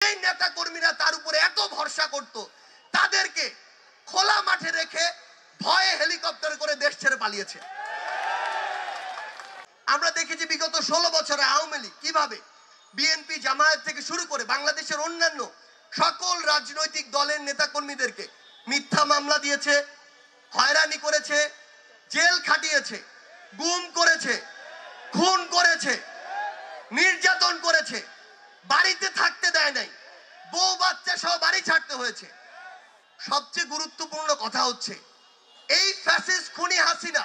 যেই নেতা কর্মীরা তার উপরে এত ভরসা করত, তাদেরকে খোলা মাঠে রেখে ভয়ে হেলিকপ্টার করে দেশ ছেড়ে পালিয়েছে। আমরা দেখেছি বিগত 16 বছরে আওয়ামী লীগ কিভাবে বিএনপি, জামায়াত থেকে শুরু করে বাংলাদেশের অন্যান্য সকল রাজনৈতিক দলের নেতা কর্মীদেরকে মিথ্যা মামলা দিয়েছে, হয়রানি করেছে, জেল খাটিয়েছে, গুম করেছে, খুন করেছে, নির্যাতন করেছে, বাড়িতে থাকতে দেয় নাই, বউ বাচ্চা সহ বাড়ি ছাড়তে হয়েছে। সবচেয়ে গুরুত্বপূর্ণ কথা হচ্ছে এই ফ্যাসিস্ট খুনি হাসিনা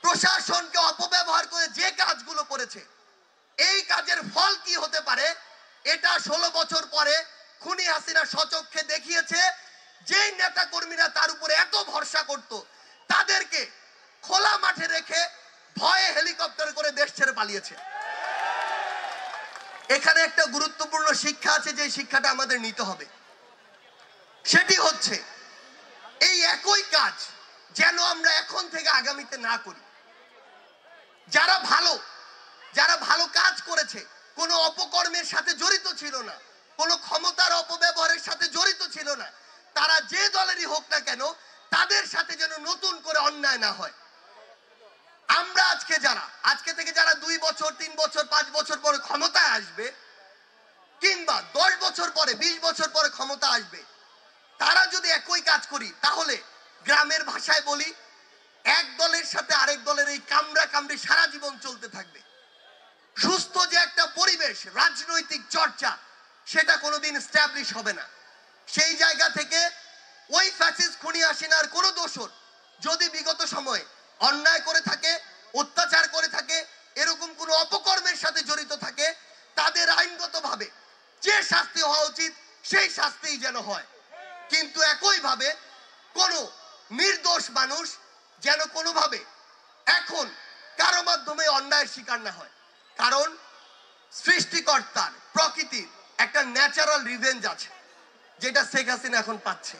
প্রশাসনকে অপব্যবহার করে যে কাজগুলো করেছে, এই কাজের ফল কি হতে পারে এটা 16 বছর পরে খুনি হাসিনা স্বচক্ষে দেখিয়েছে। যেই নেতা কর্মীরা তার উপরে এত ভরসা করত, তাদেরকে খোলা মাঠে রেখে ভয়ে হেলিকপ্টার করে দেশ ছেড়ে পালিয়েছে। এখানে একটা গুরুত্বপূর্ণ শিক্ষা আছে, যে শিক্ষাটা আমাদের নিতে হবে। সেটি হচ্ছে এই একই কাজ যেন আমরা এখন থেকে আগামীতে না করি। যারা ভালো কাজ করেছে, কোনো অপকর্মের সাথে জড়িত ছিল না, কোনো ক্ষমতার অপব্যবহারের সাথে জড়িত ছিল না, তারা যে দলেরই হোক না কেন, তাদের সাথে যেন নতুন করে অন্যায় না হয়। আমরা আজকে থেকে যারা 2 বছর, 3 বছর, 5 বছর পরে ক্ষমতায় আসবে, কিংবা 10 বছর পরে, 20 বছর পরে ক্ষমতা আসবে, তারা যদি একই কাজ করি, তাহলে গ্রামের ভাষায় বলি, এক দলের সাথে আরেক দলের এই কামড়া কামড়ি সারা জীবন চলতে থাকবে। সুস্থ যে একটা পরিবেশ, রাজনৈতিক চর্চা, সেটা কোনোদিন এস্টাবলিশ হবে না। সেই জায়গা থেকে ওই ফ্যাসিস্ট খুনি হাসিনার কোনো দোষর যদি বিগত সময়ে অন্যায় করে থাকে, অত্যাচার করে থাকে, এরকম কোনো অপকর্মের সাথে জড়িত থাকে, তাদের আইনগতভাবে যে শাস্তি হওয়া উচিত সেই শাস্তিই যেন হয়। কিন্তু একইভাবে কোনো নির্দোষ মানুষ যেন কোনোভাবে এখন কারো মাধ্যমে অন্যায়ের শিকার না হয়। কারণ সৃষ্টিকর্তার, প্রকৃতির একটা ন্যাচারাল রিভেঞ্জ আছে, যেটা শেখ হাসিনা এখন পাচ্ছে।